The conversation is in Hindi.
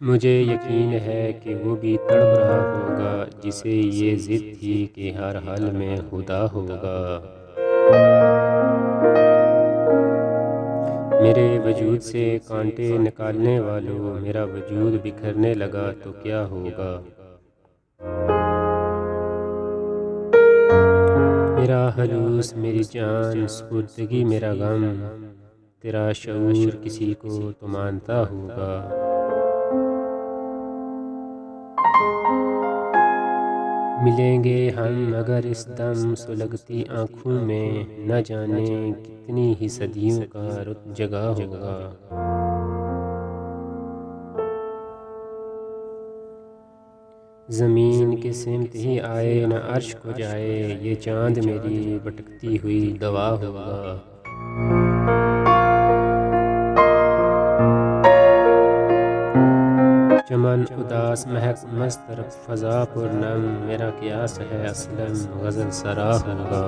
मुझे यकीन है कि वो भी तड़प रहा होगा जिसे ये ज़िद थी कि हर हाल में खुदा होगा। मेरे वजूद से कांटे निकालने वालों, मेरा वजूद बिखरने लगा तो क्या होगा। मेरा हलूस, मेरी जान, स्पुर्दगी, मेरा गम, तेरा शऊर किसी को तो मानता होगा। मिलेंगे हम अगर इस दम, सुलगती आँखों में न जाने कितनी ही सदियों का रुत जगा होगा। ज़मीन के सिमत ही आए न अर्श को जाए, ये चाँद मेरी भटकती हुई दवा होगा। चमन उदास महक मस्त फ़ज़ा पुरनम, मेरा क़यास है असलम गज़ल सरा होगा।